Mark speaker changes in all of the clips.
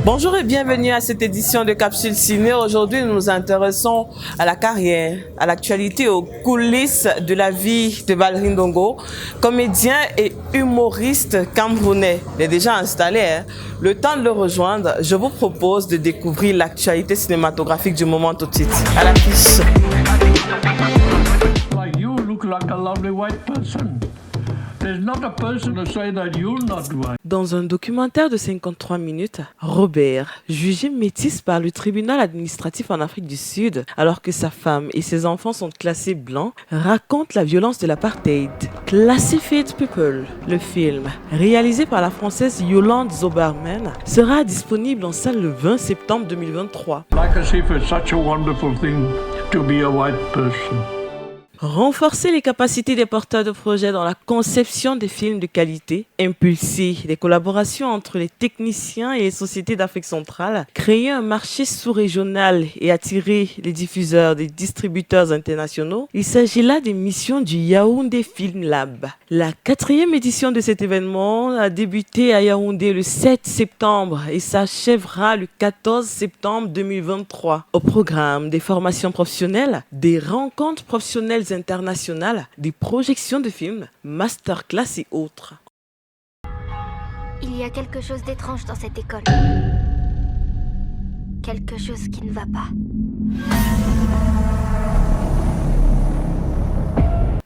Speaker 1: Bonjour et bienvenue à cette édition de Capsule Ciné. Aujourd'hui, nous nous intéressons à la carrière, à l'actualité, aux coulisses de la vie de Valeri Ndongo, comédien et humoriste camerounais. Il est déjà installé. Le temps de le rejoindre, je vous propose de découvrir l'actualité cinématographique du moment tout de suite. À l'affiche.
Speaker 2: You look like a lovely white person. There's not a person to say that you're not white.
Speaker 1: Dans un documentaire de 53 minutes, Robert, jugé métis par le tribunal administratif en Afrique du Sud, alors que sa femme et ses enfants sont classés blancs, raconte la violence de l'apartheid. Classified People, le film, réalisé par la française Yolande Zoberman, sera disponible en salle le 20 septembre 2023.
Speaker 2: Like as if it's such a wonderful thing to be a white person.
Speaker 1: Renforcer les capacités des porteurs de projets dans la conception des films de qualité, impulser des collaborations entre les techniciens et les sociétés d'Afrique centrale, créer un marché sous-régional et attirer les diffuseurs des distributeurs internationaux. Il s'agit là des missions du Yaoundé Film Lab. La 4e édition de cet événement a débuté à Yaoundé le 7 septembre et s'achèvera le 14 septembre 2023. Au programme des formations professionnelles, des rencontres professionnelles internationales, des projections de films, masterclass et autres.
Speaker 3: Il y a quelque chose d'étrange dans cette école. Quelque chose qui ne va pas.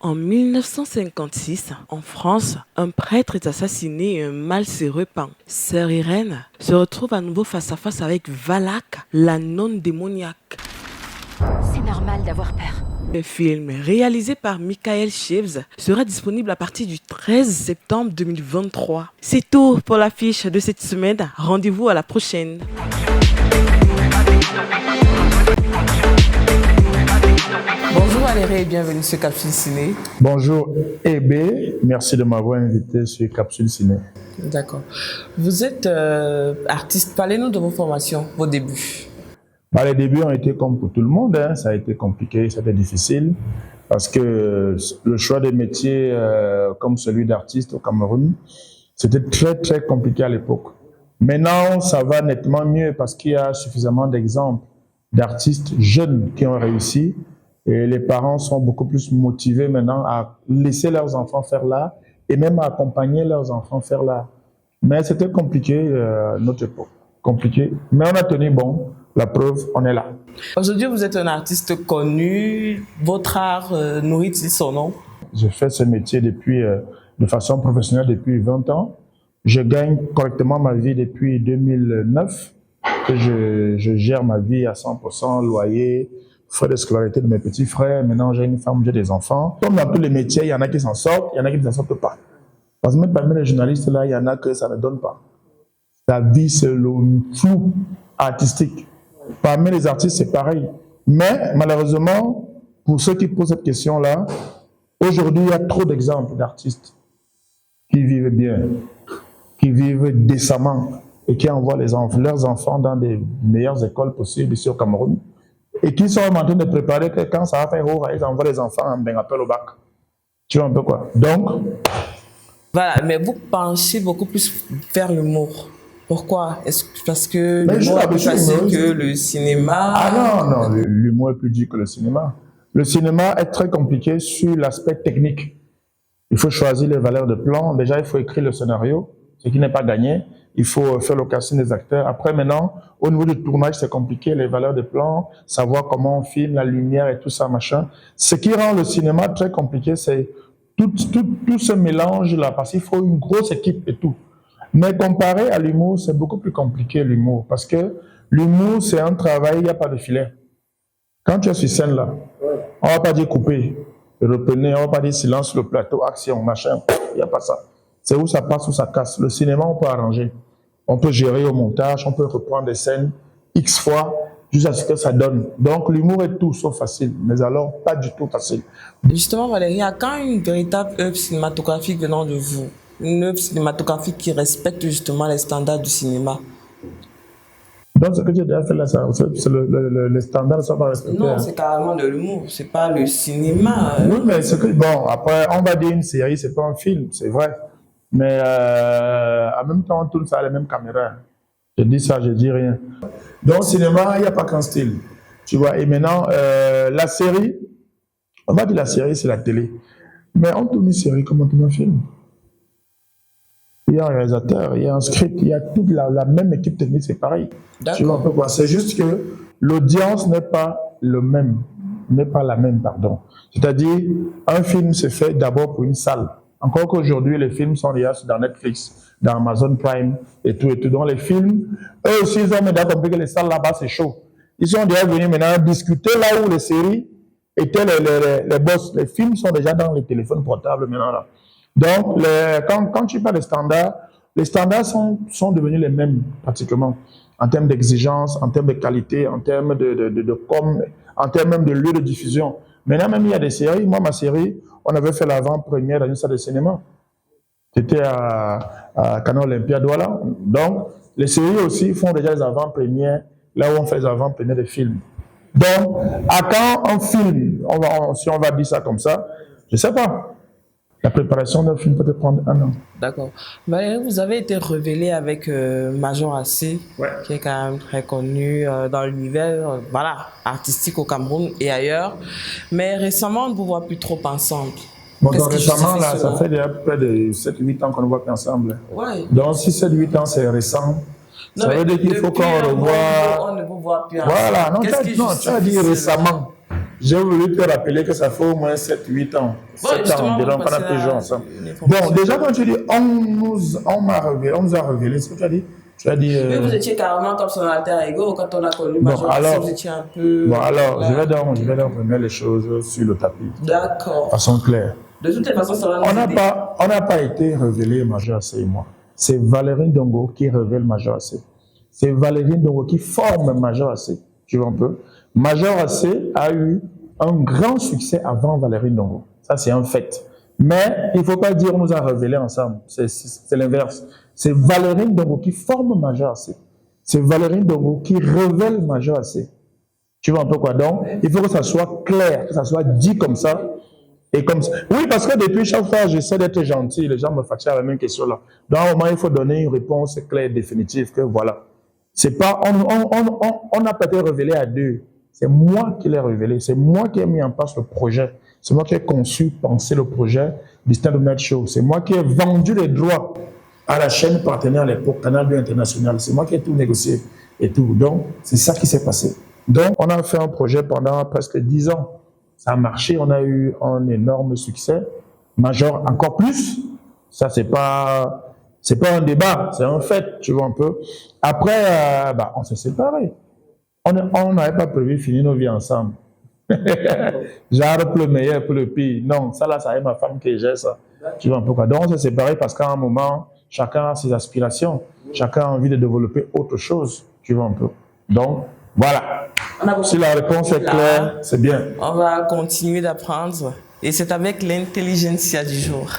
Speaker 1: En 1956, en France, un prêtre est assassiné et un mal se répand. Sœur Irène se retrouve à nouveau face à face avec Valak, la nonne démoniaque.
Speaker 3: C'est normal d'avoir peur.
Speaker 1: Le film, réalisé par Michael Sheaves, sera disponible à partir du 13 septembre 2023. C'est tout pour l'affiche de cette semaine. Rendez-vous à la prochaine. Bonjour Valeri et bienvenue sur Capsule Ciné.
Speaker 4: Bonjour EB, merci de m'avoir invité sur Capsule Ciné.
Speaker 1: D'accord. Vous êtes artiste, parlez-nous de vos formations, vos débuts.
Speaker 4: Les débuts ont été comme pour tout le monde, ça a été compliqué, c'était difficile, parce que le choix des métiers comme celui d'artiste au Cameroun, c'était très très compliqué à l'époque. Maintenant, ça va nettement mieux parce qu'il y a suffisamment d'exemples d'artistes jeunes qui ont réussi et les parents sont beaucoup plus motivés maintenant à laisser leurs enfants faire l'art et même à accompagner leurs enfants faire l'art. Mais c'était compliqué notre époque, compliqué, mais on a tenu bon. La preuve, on est là.
Speaker 1: Aujourd'hui, vous êtes un artiste connu. Votre art nourrit-il son nom?
Speaker 4: Je fais ce métier de façon professionnelle depuis 20 ans. Je gagne correctement ma vie depuis 2009. Je gère ma vie à 100%, loyer, frais de scolarité de mes petits frères. Maintenant, j'ai une femme, j'ai des enfants. Comme dans tous les métiers, il y en a qui s'en sortent, il y en a qui ne s'en sortent pas. Parce que même parmi les journalistes, là, il y en a que ça ne donne pas. La vie, c'est le flou artistique. Parmi les artistes, c'est pareil. Mais malheureusement, pour ceux qui posent cette question-là, aujourd'hui, il y a trop d'exemples d'artistes qui vivent bien, qui vivent décemment et qui envoient leurs enfants dans des meilleures écoles possibles ici au Cameroun et qui sont en train de préparer que quand ça va faire haut, ils envoient les enfants en appel au bac. Tu vois un peu quoi. Donc,
Speaker 1: voilà, mais vous penchez beaucoup plus vers l'humour. Pourquoi? Est-ce que parce que l'humour est plus facile que le cinéma?
Speaker 4: Ah non, l'humour est plus dur que le cinéma. Le cinéma est très compliqué sur l'aspect technique. Il faut choisir les valeurs de plan. Déjà, il faut écrire le scénario, ce qui n'est pas gagné. Il faut faire le casting des acteurs. Après, maintenant, au niveau du tournage, c'est compliqué, les valeurs de plan, savoir comment on filme, la lumière et tout ça, machin. Ce qui rend le cinéma très compliqué, c'est tout ce mélange-là, parce qu'il faut une grosse équipe et tout. Mais comparé à l'humour, c'est beaucoup plus compliqué l'humour, parce que l'humour, c'est un travail, il n'y a pas de filet. Quand tu es sur scène là, on ne va pas dire couper, reprenez, on ne va pas dire silence sur le plateau, action, machin, il n'y a pas ça. C'est où ça passe, où ça casse. Le cinéma, on peut arranger. On peut gérer au montage, on peut reprendre des scènes X fois, jusqu'à ce que ça donne. Donc l'humour est tout sauf facile, mais alors pas du tout facile.
Speaker 1: Justement, Valeri, à quand une véritable œuvre cinématographique venant de vous? Une œuvre cinématographique qui respecte justement les standards du cinéma.
Speaker 4: Donc, ce que j'ai déjà fait là, c'est les standards ne sont pas respectés.
Speaker 1: Non, c'est carrément de l'humour, c'est pas le cinéma.
Speaker 4: Oui, mais bon, après, on va dire une série, c'est pas un film, c'est vrai. Mais en même temps, on tourne ça à la même caméra. Je dis ça, je dis rien. Donc, au cinéma, il n'y a pas qu'un style. Tu vois, et maintenant, la série, on va dire la série, c'est la télé. Mais on tourne une série comme on tourne un film. Il y a un réalisateur, il y a un script, il y a toute la même équipe technique, c'est pareil. Tu vois un peu quoi. C'est juste que l'audience n'est pas la même, pardon. C'est-à-dire, un film se fait d'abord pour une salle. Encore qu'aujourd'hui, les films sont déjà dans Netflix, dans Amazon Prime et tout. Donc, les films, eux aussi, ils ont déjà compris que les salles là-bas, c'est chaud. Ils sont déjà venus maintenant discuter là où les séries étaient les boss. Les films sont déjà dans les téléphones portables maintenant là. Donc, quand tu parles les standards sont devenus les mêmes pratiquement en termes d'exigence, en termes de qualité, en termes de com, en termes même de lieu de diffusion. Maintenant, même il y a des séries. Moi, ma série, on avait fait l'avant-première dans une salle de cinéma. C'était à Canal Olympia Douala. Donc, les séries aussi font déjà les avant-premières, là où on fait les avant-premières des films. Donc, à quand un film, si on va dire ça comme ça, je ne sais pas. La préparation d'un film peut prendre 1 an.
Speaker 1: D'accord. Mais vous avez été révélé avec Major AC,
Speaker 4: Ouais.
Speaker 1: qui est quand même très connu dans l'univers artistique au Cameroun et ailleurs. Mais récemment, on ne vous voit plus trop ensemble.
Speaker 4: Bon, donc récemment, là, ça fait déjà près de 7-8 ans qu'on ne voit plus ensemble.
Speaker 1: Ouais.
Speaker 4: Donc, si 7-8 ans, c'est récent, ça veut dire qu'il faut qu'on revoie.
Speaker 1: On ne vous voit plus ensemble.
Speaker 4: Voilà, non, tu as dit récemment. J'ai voulu te rappeler que ça fait au moins 7-8 ans. 7 ans, déjà, qu'on a plus joué ensemble. Bon, déjà, quand tu dis on nous a révélé, ce que tu as dit.
Speaker 1: Mais vous étiez carrément comme son alter ego quand on a connu Major AC, vous étiez un peu.
Speaker 4: Bon, alors, je vais donc remettre les choses sur le tapis.
Speaker 1: D'accord.
Speaker 4: De façon claire.
Speaker 1: De toutes les façons, ça va nous aider.
Speaker 4: On n'a pas été révélé, Major AC et moi. C'est Valérine Dongo qui révèle Major AC. C'est Valérine Dongo qui forme Major AC. Tu vois un peu. Major AC a eu un grand succès avant Valérine Dongo. Ça, c'est un fait. Mais il ne faut pas dire qu'on nous a révélés ensemble. C'est l'inverse. C'est Valérine Dongo qui forme Major AC. C'est Valérine Dongo qui révèle Major AC. Tu vois un peu quoi? Donc, il faut que ça soit clair, que ça soit dit comme ça. Et comme ça. Oui, parce que depuis chaque fois, j'essaie d'être gentil. Les gens me fatiguent à la même question là. Donc, à un moment, il faut donner une réponse claire, définitive, que voilà. C'est pas, on n'a pas été révélé à deux. C'est moi qui l'ai révélé. C'est moi qui ai mis en place le projet. C'est moi qui ai conçu, pensé le projet du Stand Up Night Show. C'est moi qui ai vendu les droits à la chaîne partenaire à l'époque, Canal 2 International. C'est moi qui ai tout négocié et tout. Donc, c'est ça qui s'est passé. Donc, on a fait un projet pendant presque 10 ans. Ça a marché, on a eu un énorme succès. Major encore plus. Ça, c'est pas un débat, c'est un fait, tu vois un peu. Après, on s'est séparés. On n'avait pas prévu finir nos vies ensemble. Genre pour le meilleur, pour le pire. Non, ça là, c'est ma femme qui gère ça. Tu vois un peu quoi. Donc on s'est séparés parce qu'à un moment, chacun a ses aspirations. Chacun a envie de développer autre chose. Tu vois un peu. Donc, voilà. Si la réponse est claire, c'est bien.
Speaker 1: On va continuer d'apprendre. Et c'est avec l'intelligentsia du jour.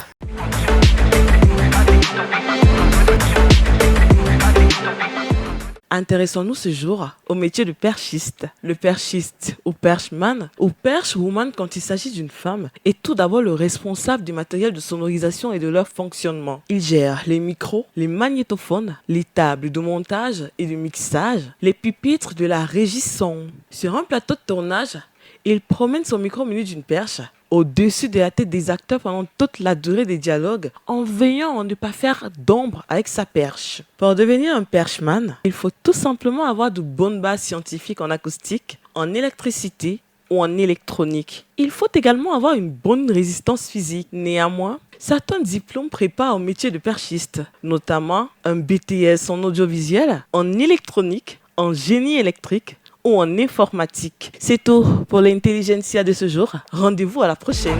Speaker 1: Intéressons-nous ce jour au métier de perchiste. Le perchiste ou perchman ou perchwoman quand il s'agit d'une femme est tout d'abord le responsable du matériel de sonorisation et de leur fonctionnement. Il gère les micros, les magnétophones, les tables de montage et de mixage, les pupitres de la régie son. Sur un plateau de tournage, il promène son micro muni d'une perche au-dessus de la tête des acteurs pendant toute la durée des dialogues, en veillant à ne pas faire d'ombre avec sa perche. Pour devenir un perchman, il faut tout simplement avoir de bonnes bases scientifiques en acoustique, en électricité ou en électronique. Il faut également avoir une bonne résistance physique. Néanmoins, certains diplômes préparent au métier de perchiste, notamment un BTS en audiovisuel, en électronique, en génie électrique, ou en informatique. C'est tout pour l'intelligentsia de ce jour. Rendez-vous à la prochaine.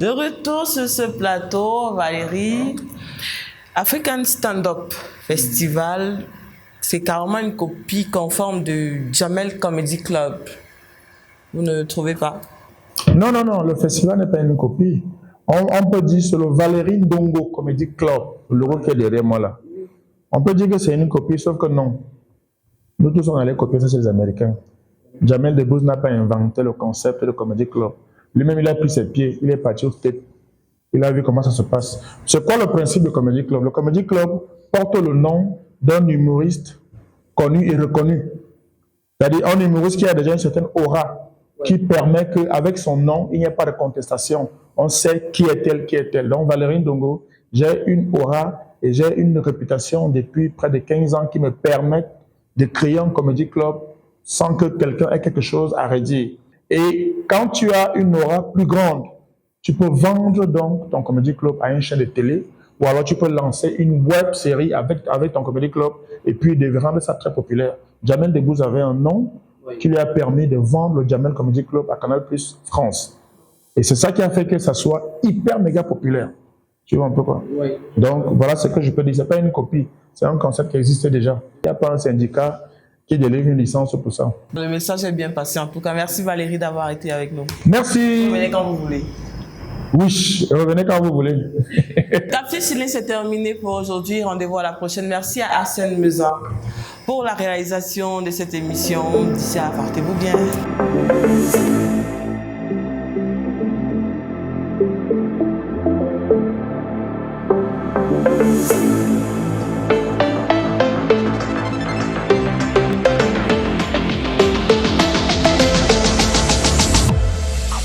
Speaker 1: De retour sur ce plateau, Valérie, African Stand-Up Festival, c'est carrément une copie conforme de Jamel Comedy Club. Vous ne trouvez pas?
Speaker 4: Non, le festival n'est pas une copie. On peut dire sur le Valérie Dongo Comedy Club, le logo qui est derrière moi là. On peut dire que c'est une copie, sauf que non. Nous tous, on allait copier ça chez les Américains. Jamel Debbouze n'a pas inventé le concept de Comedy Club. Lui-même, il a pris ses pieds, il est parti au States. Il a vu comment ça se passe. C'est quoi le principe du Comedy Club? Le Comedy Club porte le nom d'un humoriste connu et reconnu. C'est-à-dire un humoriste qui a déjà une certaine aura, qui permet qu'avec son nom, il n'y ait pas de contestation. On sait qui est-elle, qui est-elle. Donc Valérie Ndongo, j'ai une aura et j'ai une réputation depuis près de 15 ans qui me permettent de créer un Comedy Club sans que quelqu'un ait quelque chose à redire. Et quand tu as une aura plus grande, tu peux vendre donc ton Comedy Club à une chaîne de télé, ou alors tu peux lancer une web série avec ton Comedy Club et puis de rendre ça très populaire. Jamel Debbouze avait un nom qui lui a permis de vendre le Jamel Comedy Club à Canal+ France. Et c'est ça qui a fait que ça soit hyper méga populaire. Tu vois un peu quoi? Oui. Donc voilà ce que je peux dire. Ce n'est pas une copie, c'est un concept qui existait déjà. Il n'y a pas un syndicat qui délivre une licence pour ça.
Speaker 1: Le message est bien passé en tout cas. Merci Valérie d'avoir été avec nous.
Speaker 4: Merci.
Speaker 1: Revenez quand vous voulez.
Speaker 4: Oui, revenez quand vous voulez.
Speaker 1: Capture Chilling, c'est terminé pour aujourd'hui. Rendez-vous à la prochaine. Merci à Arsène Meza pour la réalisation de cette émission. D'ici là, portez-vous bien.